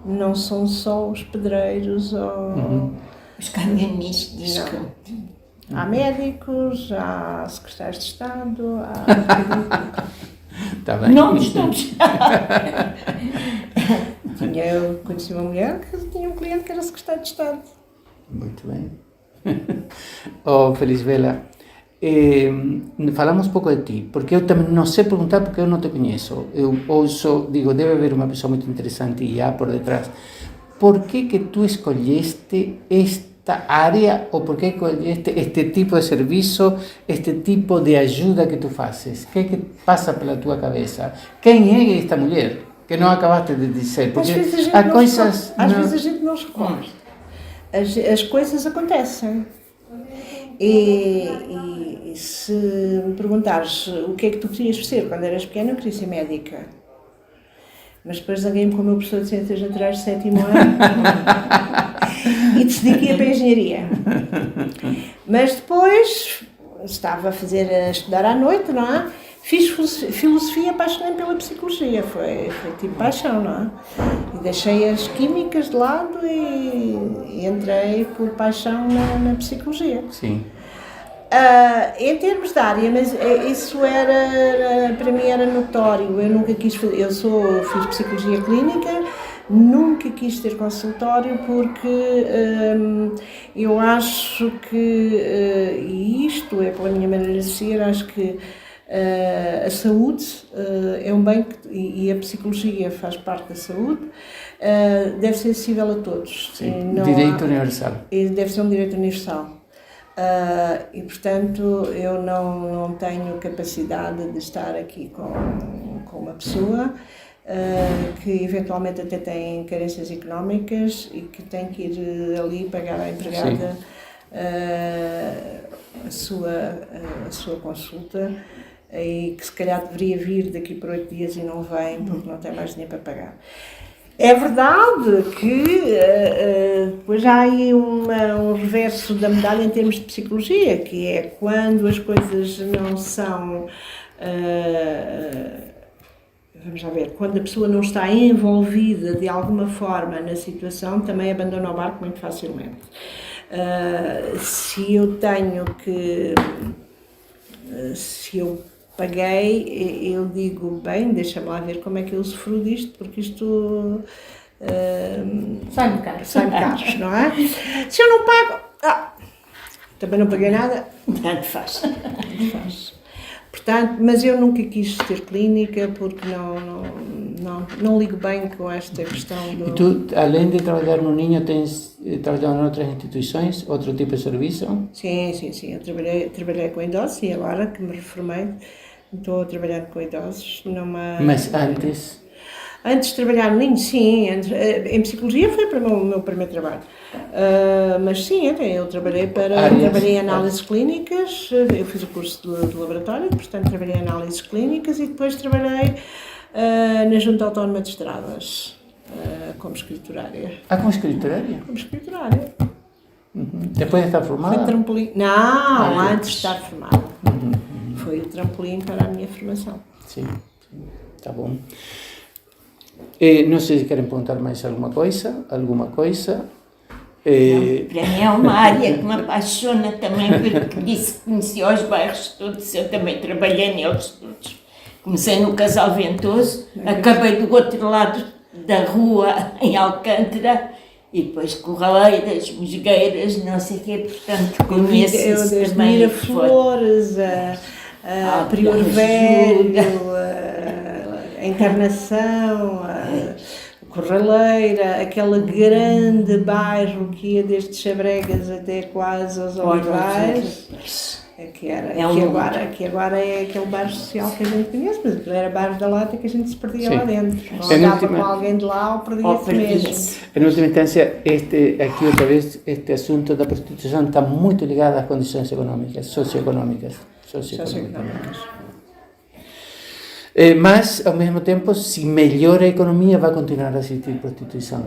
Não são só os pedreiros ou... Os caminhonistas. Não. Há médicos, há secretários de Estado, há... Está bem. Nomes todos. Eu conheci uma mulher que tinha um cliente que era secretário de Estado. Muito bem. Oh, Felisbela, falamos um pouco de ti, porque eu também não sei perguntar porque eu não te conheço. Eu ouço, digo, deve haver uma pessoa muito interessante e há por detrás. Por que tu escolheste esta área ou por que escolheste este tipo de serviço, este tipo de ajuda que tu fazes? O que passa pela tua cabeça? Quem é esta mulher? Que não acabaste de dizer, porque Às vezes a gente há não coisas... se recorda. Às vezes a gente não se recorda. As coisas acontecem. E se me perguntares o que é que tu querias ser quando eras pequena, eu queria ser médica. Mas depois alguém-me como meu professor de Ciências Naturais de 7º ano e decidi que ia para a Engenharia. Mas depois estava a estudar à noite, não é? Fiz filosofia, apaixonei-me pela psicologia, foi tipo paixão, não é? E deixei as químicas de lado e entrei por paixão na psicologia. Sim. Em termos de área, mas isso para mim era notório, eu nunca quis fazer, fiz psicologia clínica, nunca quis ter consultório porque eu acho que, e isto é pela minha maneira de ser, acho que a saúde é um bem e a psicologia faz parte da saúde, deve ser acessível a todos. Sim. Direito universal. Deve ser um direito universal. E portanto eu não tenho capacidade de estar aqui com uma pessoa que eventualmente até tem carências económicas e que tem que ir ali pagar à empregada a sua consulta e que se calhar deveria vir daqui por 8 dias e não vem porque não tem mais dinheiro para pagar. É verdade que depois há aí um reverso da medalha em termos de psicologia, que é quando as coisas não são, vamos lá ver, quando a pessoa não está envolvida de alguma forma na situação, também abandona o barco muito facilmente. Se eu paguei, eu digo, bem, deixa-me lá ver como é que eu usufruo disto, porque isto Sai-me caro. sai-me caros, não é? Se eu não pago, também não paguei nada, Tanto faz. faz. Portanto, mas eu nunca quis ter clínica porque não ligo bem com esta questão do... E tu, além de trabalhar no Ninho, tens trabalhado em outras instituições, outro tipo de serviço? Sim. Eu trabalhei com idosos e agora que me reformei estou a trabalhar com idosos numa... Mas antes? Antes de trabalhar no Ninho, sim. Em psicologia foi para o meu primeiro trabalho. Mas sim, eu trabalhei trabalhei em análises clínicas, eu fiz o curso de laboratório, portanto trabalhei em análises clínicas e depois trabalhei na Junta Autónoma de Estradas, como escriturária. Como escriturária? Como escriturária. Depois de estar formada? Foi trampolim. Não, antes de estar formada. Foi o trampolim para a minha formação. Sim, tá bom. Não sei se querem perguntar mais alguma coisa. Para mim é uma área que me apaixona também, porque disse que conhecia os bairros todos, eu também trabalhei neles todos. Comecei no Casal Ventoso, acabei do outro lado da rua, em Alcântara, e depois Corraleiras, Mosgueiras, não sei o quê, portanto conheço isso desde também. Miraflores, a Prior Velho, a Encarnação, a Corraleira, aquele grande bairro que ia desde Chabregas até quase aos Olivais, que agora é aquele bairro social que a gente conhece, mas aquilo era bairro da Lata que a gente se perdia lá dentro. Não andava com alguém de lá ou perdia-se mesmo. Em última instância, aqui outra vez, este assunto da prostituição está muito ligado às condições económicas, socioeconómicas. Mas, ao mesmo tempo, se melhora a economia, vai continuar a existir prostituição.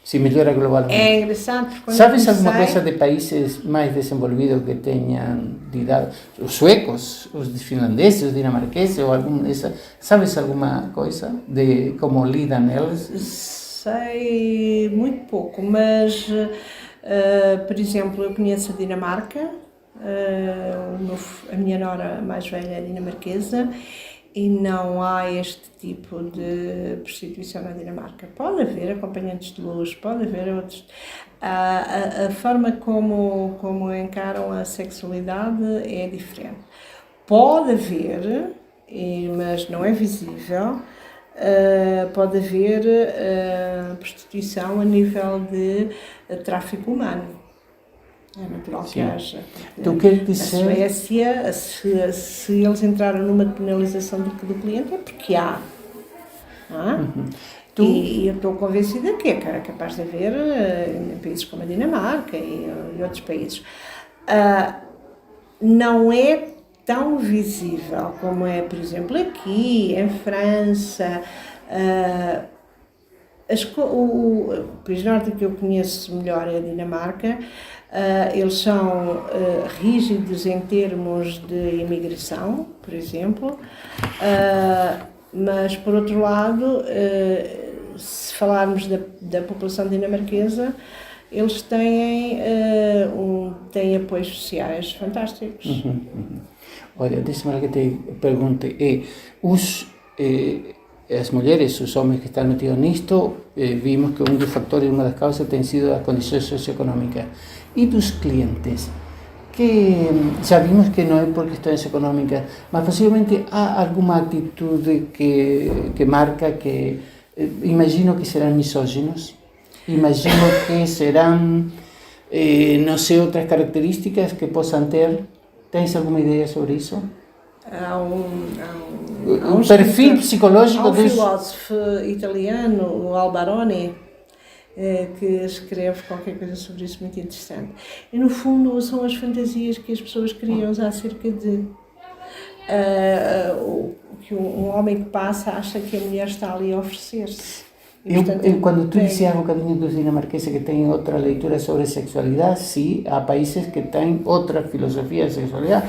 Se melhora globalmente. É engraçado porque quando ¿Sabes alguma coisa de países mais desenvolvidos que tenham lidado? Os suecos, os finlandeses, os dinamarqueses, ou algum dessa? ¿Sabes alguma coisa de como lidam eles? Sei muito pouco, mas, por exemplo, eu conheço a Dinamarca, a minha nora mais velha é dinamarquesa, e não há este tipo de prostituição na Dinamarca. Pode haver acompanhantes de luz, pode haver outros. A forma como encaram a sexualidade é diferente. Pode haver, mas não é visível, pode haver prostituição a nível de tráfico humano. É natural que haja. Tu queres dizer... Na Suécia, se eles entraram numa penalização do cliente, é porque há. E eu estou convencida que é capaz de haver em países como a Dinamarca e outros países. Não é tão visível como é, por exemplo, aqui, em França. O país nórdico que eu conheço melhor é a Dinamarca. Eles são rígidos em termos de imigração, por exemplo, mas, por outro lado, se falarmos da população dinamarquesa, eles têm apoios sociais fantásticos. Olha, deixa-me que te pergunte, as mulheres, os homens que estão metidos nisto, vimos que um dos fatores, uma das causas tem sido as condições socioeconómicas. E dos clientes, que já vimos que não é por questões económicas, mas possivelmente há alguma atitude que marca que, imagino que serão misóginos, imagino que serão, não sei, outras características que possam ter. Tens alguma ideia sobre isso? Há um perfil psicológico dos... Há um filósofo italiano, o Alberoni, que escreve qualquer coisa sobre isso muito interessante. E, no fundo, são as fantasias que as pessoas criam acerca de... que um homem que passa acha que a mulher está ali a oferecer-se. Quando tu dizias um bocadinho dos dinamarqueses que têm outra leitura sobre sexualidade, sim, há países que têm outra filosofia de sexualidade.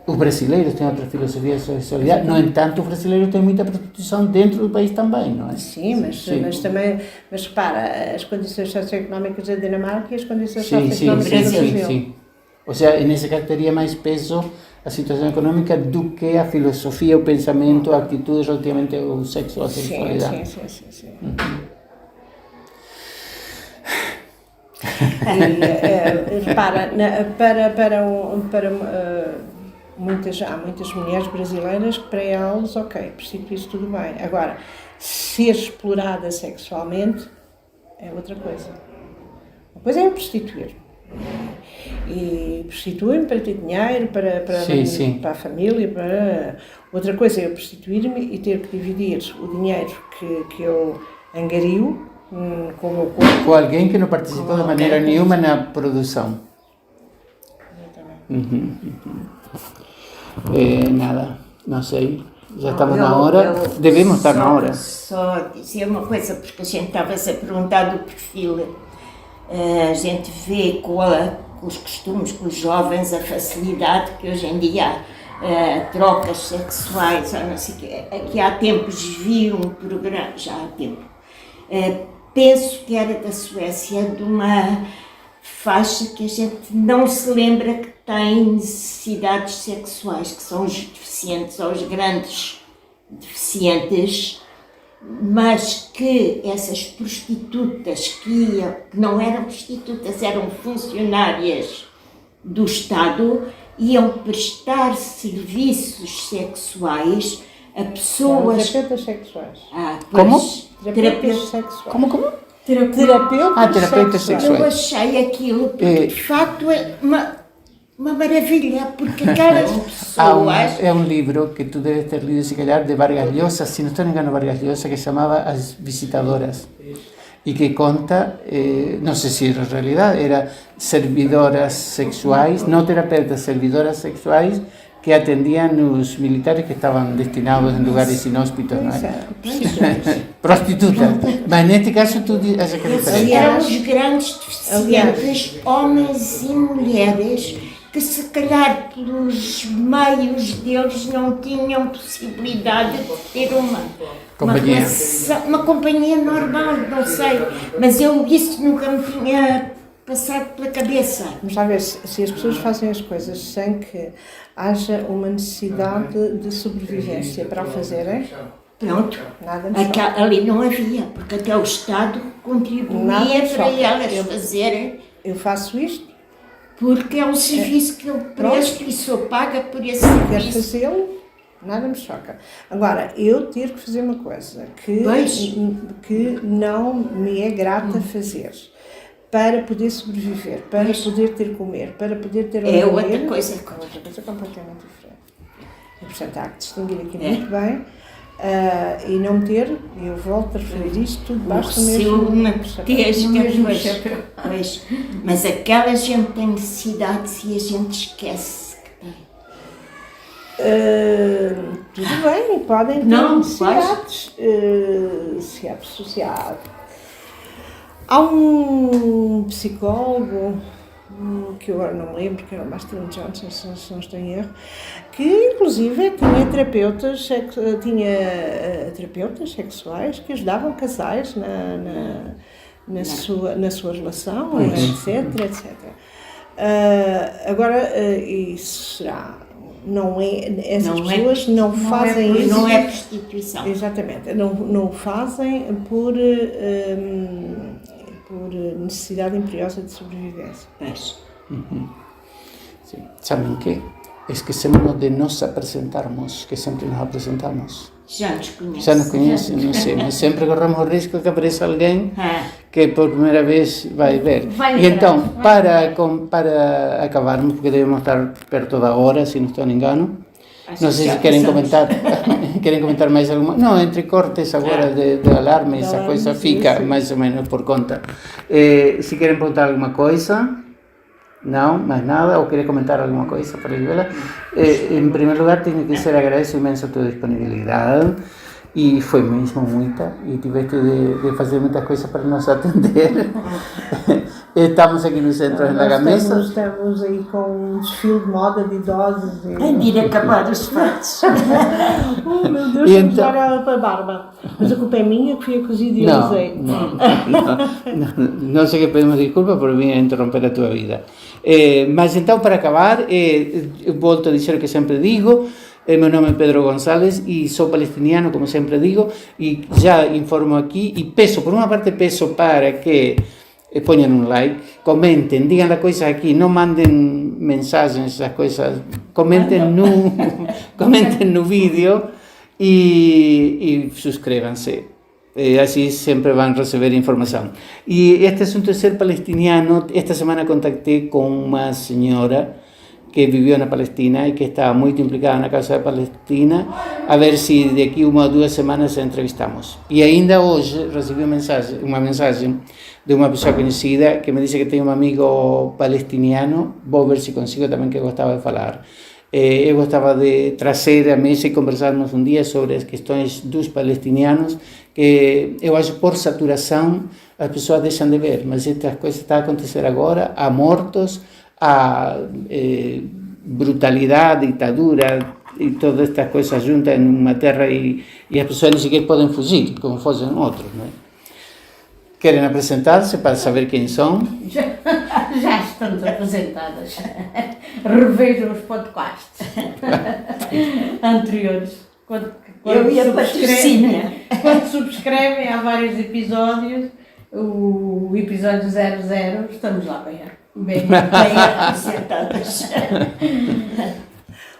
Os brasileiros têm outra filosofia de sexualidade, no entanto, os brasileiros têm muita prostituição dentro do país também, não é? Sim, mas repara, as condições socioeconómicas da Dinamarca e as condições socioeconómicas do Brasil. Sim. Ou seja, nesse caso teria mais peso a situação econômica do que a filosofia, o pensamento, a atitude relativamente ao sexo, à sexualidade. Sim. Repara, há muitas mulheres brasileiras que para elas, ok, prostituir-se tudo bem. Agora, ser explorada sexualmente é outra coisa. Uma coisa é eu prostituir. E prostituem para ter dinheiro, para a família, outra coisa é eu prostituir-me e ter que dividir o dinheiro que eu angario com o meu corpo. Com alguém que não participou de maneira nenhuma na produção. Nada, não sei. Já estamos na hora. Devemos estar na hora. Só dizer uma coisa, porque a gente estava-se a perguntar do perfil. A gente vê com os costumes, com os jovens, a facilidade que hoje em dia há, trocas sexuais, ou não sei o quê. Aqui há tempos vi um programa, já há tempo, penso que era da Suécia, de uma faixa que a gente não se lembra que tem necessidades sexuais, que são os deficientes ou os grandes deficientes, mas que essas prostitutas que não eram prostitutas, eram funcionárias do Estado, iam prestar serviços sexuais a pessoas... Terapeutas sexuais. Como? Terapeutas sexuais. Como? Terapeutas sexuais. Eu achei aquilo, porque de facto é uma maravilha, porque aquelas pessoas... É um livro que tu deves ter lido, se calhar, de Vargas Llosa, se não estou engano, Vargas Llosa, que se chamava As Visitadoras, e que conta, não sei se era realidade, era servidoras sexuais, não terapeutas, servidoras sexuais, que atendiam os militares que estavam destinados em lugares inóspitos, não é? Prostitutas. Mas neste caso tu achas que é diferente. Eram os grandes deficientes, homens e mulheres, que se calhar pelos meios deles não tinham possibilidade de ter uma companhia normal, não sei. Mas isso nunca me tinha passado pela cabeça. Vamos lá ver se as pessoas fazem as coisas sem que haja uma necessidade de sobrevivência para o fazerem. Pronto, Nada ali não havia, porque até o Estado contribuía para elas fazerem. Eu faço isto, porque é um serviço que eu presto e sou paga por esse quero serviço. fazê-lo, nada me choca. Agora, eu ter que fazer uma coisa que não me é grata fazer, para poder sobreviver, para poder ter comer, para poder ter outra coisa. É outra coisa completamente diferente. E, portanto, há que distinguir aqui muito bem e não ter, e eu volto a referir isto, tudo basta mesmo chapéu. Pois, mas aquela gente tem necessidades e a gente esquece que tem. Tudo bem, podem ter necessidades. Se há um psicólogo, que eu agora não me lembro, que era o Master Johnson, se não estou em erro, que inclusive tinha terapeutas sexuais que ajudavam casais na sua relação, etc. Agora, isso será... Essas pessoas não fazem isso. Não é prostituição. Exatamente. Não o fazem por necessidade imperiosa de sobrevivência. Sí. ¿Saben qué? Esquecemos de nos apresentarmos, que sempre nos apresentamos. Já nos conhecem. Já nos conhecem, não sei, mas sempre corremos o risco que apareça alguém que por primeira vez vai ver. E então, para acabarmos, porque devemos estar perto da hora, se não estou em engano, não sei se querem comentar mais alguma... Não, entre cortes agora de alarme, essa coisa fica mais ou menos por conta. Se querem perguntar alguma coisa... Não, mais nada, ou querer comentar alguma coisa para Isabela. Em primeiro lugar, tenho que dizer, agradeço imenso a tua disponibilidade, e foi mesmo muita, e tiveste de fazer muitas coisas para nos atender. Estamos aqui no centro da Gamesa. Estamos aí com um desfile de moda de idosos. Tem de ir acabar os fatos. Oh meu Deus, vamos dar ela para a barba. Mas a culpa é minha, que fui a cozida e usei. Não sei que pedimos desculpa por vir a interromper a tua vida. Mas então, para acabar, volto a dizer o que sempre digo. Meu nome é Pedro González e sou palestiniano, como sempre digo, e já informo aqui, e peço, por uma parte peço para que ponham um like, comentem, digam a coisa aqui, não mandem mensagens, essas coisas, comentem no vídeo e suscrevam-se. Así sempre van receber información. Y este asunto de ser palestiniano, esta semana contacté con una señora que vivió en Palestina y que estaba muy implicada en la causa de Palestina, a ver si de aquí 1 o 2 semanas a entrevistamos. Y ainda hoje recibi uma mensagem de uma pessoa conhecida que me disse que tem um amigo palestiniano, vou ver se consigo também, que gostava de falar. Eu gostava de trazer a mesa e conversarmos um dia sobre as questões dos palestinianos, que eu acho por saturação as pessoas deixam de ver, mas estas coisas estão a acontecer agora, há mortos, há brutalidade, ditadura e todas estas coisas juntas em uma terra e as pessoas nem sequer podem fugir, como fossem outros, não é? Querem apresentar-se para saber quem são? Já estamos apresentadas. Revejam os podcasts anteriores. Quando Eu e a Patrocínio. Quando subscrevem, há vários episódios. O episódio 00, estamos lá bem apresentadas.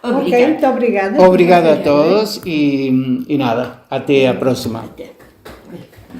Ok, muito obrigada. Obrigado a todos e nada, até a próxima.